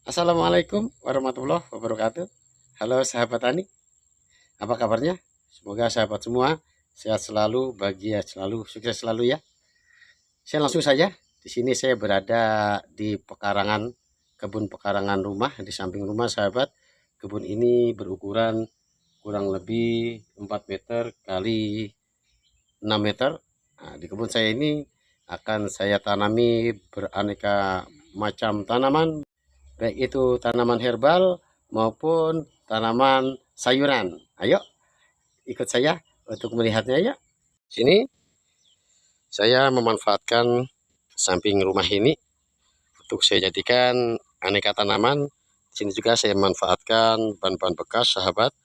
Assalamualaikum warahmatullahi wabarakatuh. Halo sahabat tani, apa kabarnya? Semoga sahabat semua sehat selalu, bahagia selalu, sukses selalu ya. Saya langsung saja. Di sini saya berada di pekarangan, kebun pekarangan rumah, di samping rumah sahabat. Kebun ini berukuran kurang lebih 4 meter kali 6 meter. Nah, di kebun saya ini akan saya tanami beraneka macam tanaman, baik itu tanaman herbal maupun tanaman sayuran. Ayo ikut saya untuk melihatnya ya. Sini saya memanfaatkan samping rumah ini untuk saya jadikan aneka tanaman. Sini juga saya manfaatkan bahan-bahan bekas sahabat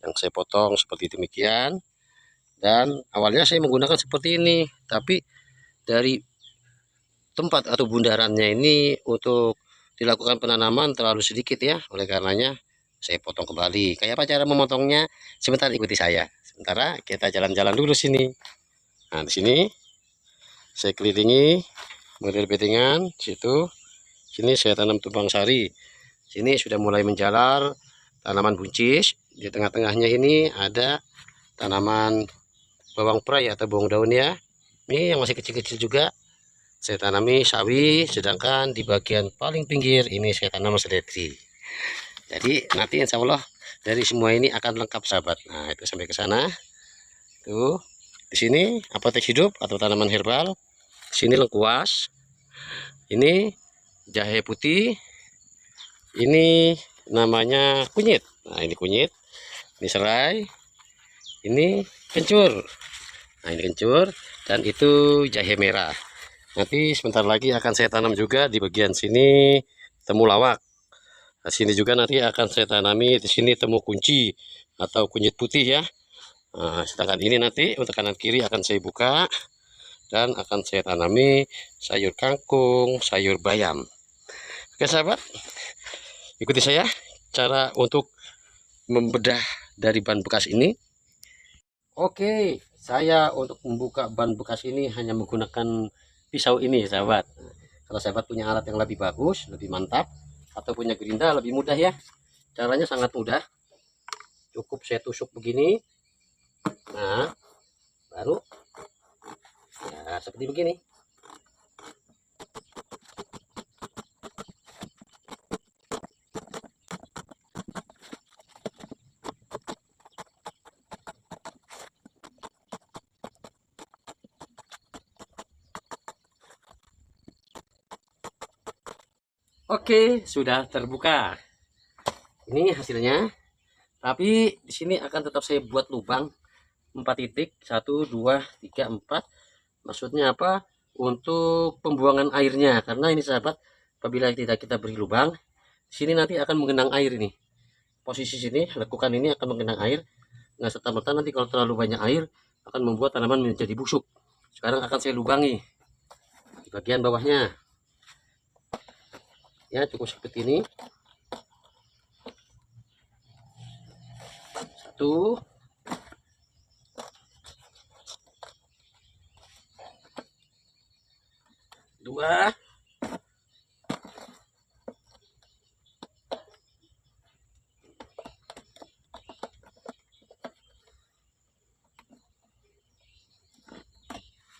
yang saya potong seperti demikian. Dan awalnya saya menggunakan seperti ini, tapi dari tempat atau bundarannya ini untuk dilakukan penanaman terlalu sedikit ya. Oleh karenanya saya potong kembali. Kayak apa cara memotongnya? Sebentar ikuti saya. Sementara kita jalan-jalan dulu sini. Nah, di sini saya kelilingi model bedengan situ. Sini saya tanam tumpang sari. Sini sudah mulai menjalar tanaman buncis. Di tengah-tengahnya ini ada tanaman bawang perai atau bawang daun ya. Ini yang masih kecil-kecil juga saya tanami sawi, sedangkan di bagian paling pinggir ini saya tanam seledri. Jadi nanti insya Allah dari semua ini akan lengkap sahabat. Nah itu sampai ke sana. Tuh di sini apotek hidup atau tanaman herbal. Di sini lengkuas. Ini jahe putih. Ini namanya kunyit. Nah ini kunyit. Ini serai. Ini kencur. Nah ini kencur dan itu jahe merah. Nanti sebentar lagi akan saya tanam juga di bagian sini temulawak. Nah, sini juga nanti akan saya tanami di sini temu kunci atau kunyit putih ya. Nah, sedangkan ini nanti untuk kanan kiri akan saya buka dan akan saya tanami sayur kangkung, sayur bayam. Oke sahabat, ikuti saya cara untuk membedah dari ban bekas ini. Oke, saya untuk membuka ban bekas ini hanya menggunakan pisau ini sahabat. Kalau sahabat punya alat yang lebih bagus, lebih mantap, atau punya gerinda lebih mudah ya. Caranya sangat mudah. Cukup saya tusuk begini. Nah, baru ya seperti begini. Oke, sudah terbuka. Ini hasilnya. Tapi di sini akan tetap saya buat lubang 4 titik, 1 2 3 4. Maksudnya apa? Untuk pembuangan airnya. Karena ini sahabat, apabila tidak kita beri lubang, sini nanti akan mengenang air ini. Posisi sini, lekukan ini akan mengenang air. Nah, serta-merta nanti kalau terlalu banyak air akan membuat tanaman menjadi busuk. Sekarang akan saya lubangi di bagian bawahnya. Ya, cukup seperti ini. Satu, dua,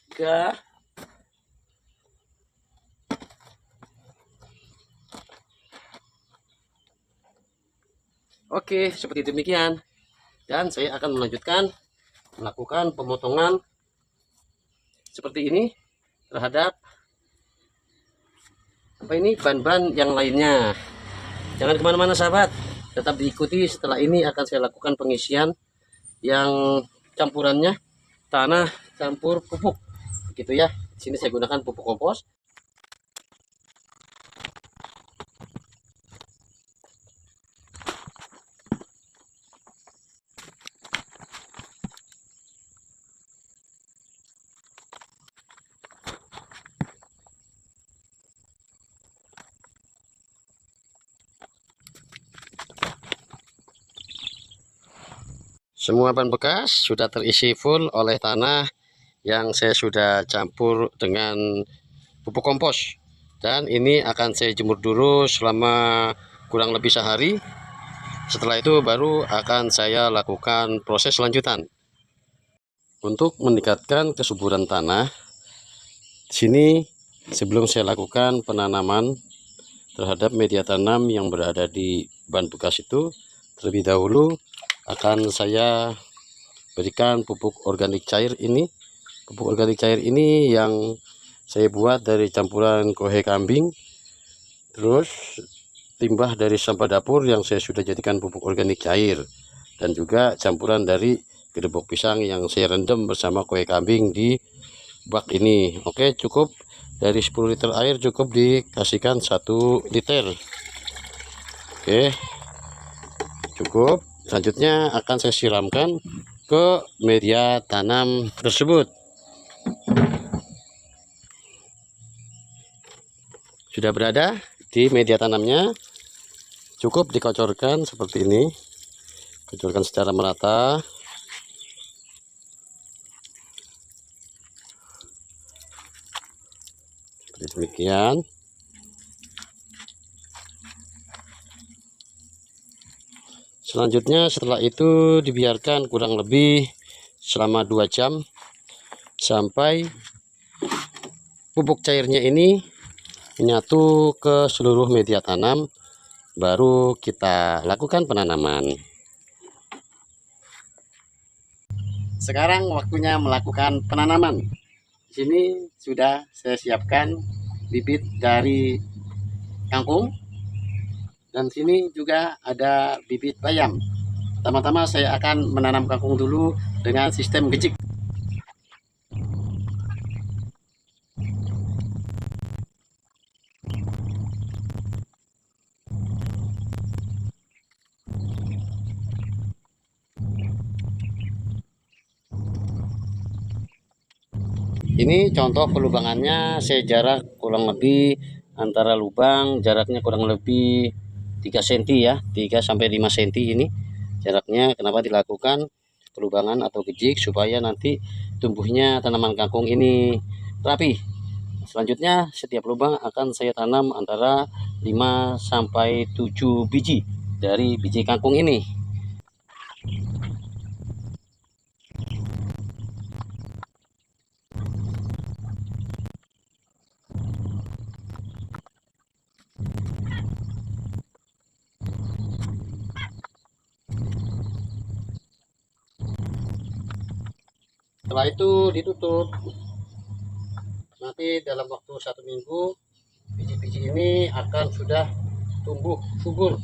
tiga, oke, seperti demikian. Dan saya akan melanjutkan melakukan pemotongan seperti ini terhadap apa ini ban-ban yang lainnya. Jangan kemana-mana sahabat, tetap diikuti. Setelah ini akan saya lakukan pengisian yang campurannya tanah campur pupuk, gitu ya. Di sini saya gunakan pupuk kompos. Semua ban bekas sudah terisi full oleh tanah yang saya sudah campur dengan pupuk kompos. Dan ini akan saya jemur dulu selama kurang lebih sehari. Setelah itu baru akan saya lakukan proses lanjutan. Untuk meningkatkan kesuburan tanah, di sini sebelum saya lakukan penanaman terhadap media tanam yang berada di ban bekas itu, terlebih dahulu akan saya berikan pupuk organik cair ini. Pupuk organik cair ini yang saya buat dari campuran kohe kambing, terus limbah dari sampah dapur yang saya sudah jadikan pupuk organik cair, dan juga campuran dari gedebok pisang yang saya rendam bersama kohe kambing di bak ini. Oke, cukup dari 10 liter air cukup dikasihkan 1 liter. Oke, cukup. Selanjutnya akan saya siramkan ke media tanam tersebut. Sudah berada di media tanamnya, cukup dikocorkan seperti ini, kocorkan secara merata. Seperti demikian. Selanjutnya setelah itu dibiarkan kurang lebih selama 2 jam sampai pupuk cairnya ini menyatu ke seluruh media tanam, baru kita lakukan penanaman. Sekarang waktunya melakukan penanaman. Di sini sudah saya siapkan bibit dari kangkung, dan sini juga ada bibit bayam. Pertama-tama saya akan menanam kangkung dulu dengan sistem gejik. Ini contoh pelubangannya, saya jarak kurang lebih antara lubang jaraknya kurang lebih 3 cm ya, 3 sampai 5 cm ini jaraknya. Kenapa dilakukan pelubangan atau gejik? Supaya nanti tumbuhnya tanaman kangkung ini rapi. Selanjutnya setiap lubang akan saya tanam antara 5 sampai 7 biji dari biji kangkung ini. Setelah itu ditutup. Nanti dalam waktu 1 minggu biji-biji ini akan sudah tumbuh subur.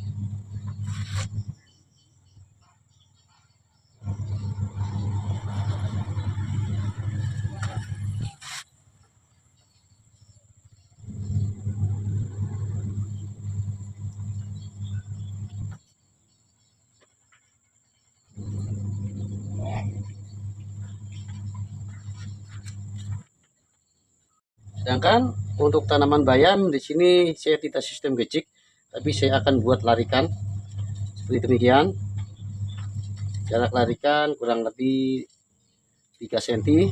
Sedangkan untuk tanaman bayam di sini saya tidak sistem gejik, tapi saya akan buat larikan seperti demikian. Jarak larikan kurang lebih 3 cm.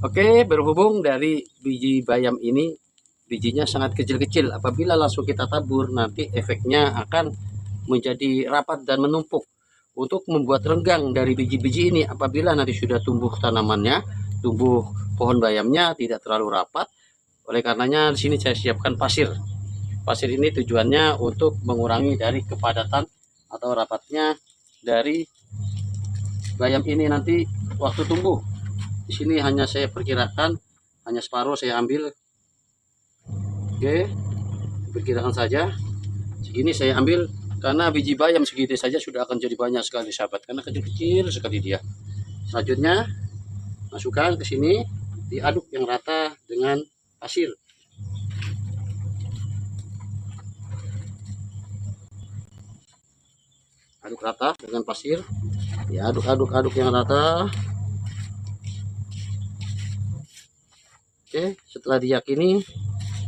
Oke, berhubung dari biji bayam ini bijinya sangat kecil-kecil, apabila langsung kita tabur nanti efeknya akan menjadi rapat dan menumpuk. Untuk membuat renggang dari biji-biji ini, apabila nanti sudah tumbuh tanamannya, tumbuh pohon bayamnya tidak terlalu rapat, oleh karenanya di sini saya siapkan pasir. Pasir ini tujuannya untuk mengurangi dari kepadatan atau rapatnya dari bayam ini nanti waktu tumbuh. Di sini hanya saya perkirakan hanya separuh saya ambil. Oke, perkirakan saja segini saya ambil, karena biji bayam segini saja sudah akan jadi banyak sekali sahabat, karena kecil-kecil sekali dia. Selanjutnya masukkan ke sini, diaduk yang rata dengan pasir. Aduk rata dengan pasir, diaduk-aduk yang rata. Oke, setelah diyakini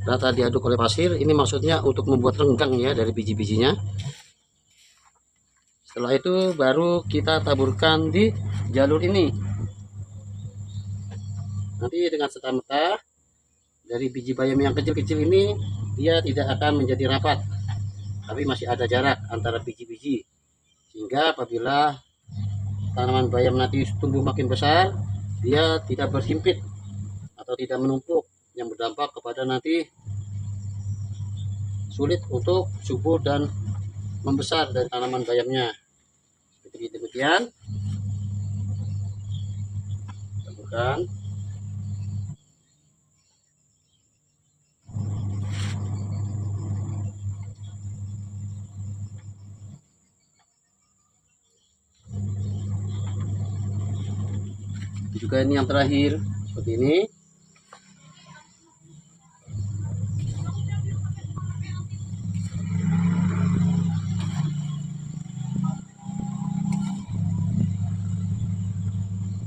rata diaduk oleh pasir. Ini maksudnya untuk membuat renggang ya dari biji-bijinya. Setelah itu baru kita taburkan di jalur ini. Nanti dengan serta-merta dari biji bayam yang kecil-kecil ini dia tidak akan menjadi rapat, tapi masih ada jarak antara biji-biji, sehingga apabila tanaman bayam nanti tumbuh makin besar, dia tidak berhimpit atau tidak menumpuk, yang berdampak kepada nanti sulit untuk subur dan membesar dari tanaman bayamnya. Seperti demikian. Taburkan. Juga ini yang terakhir seperti ini.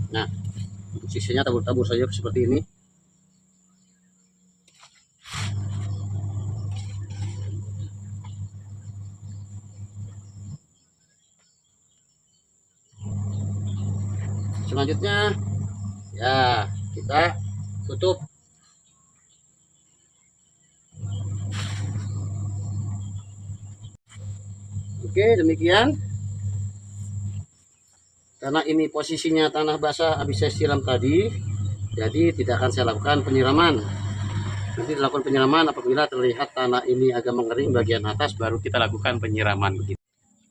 Nah, untuk sisanya tabur-tabur saja seperti ini. Selanjutnya ya kita tutup. Oke, demikian. Karena ini posisinya tanah basah habis saya siram tadi, jadi tidak akan saya lakukan penyiraman. Nanti dilakukan penyiraman apabila terlihat tanah ini agak mengering bagian atas, baru kita lakukan penyiraman begitu.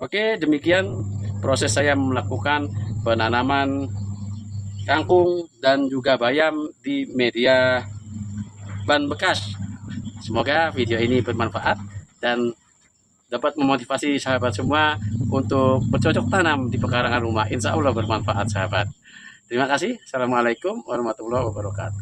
Oke, demikian proses saya melakukan penanaman kangkung dan juga bayam di media ban bekas. Semoga video ini bermanfaat dan dapat memotivasi sahabat semua untuk bercocok tanam di pekarangan rumah. Insya Allah bermanfaat sahabat. Terima kasih. Assalamualaikum warahmatullahi wabarakatuh.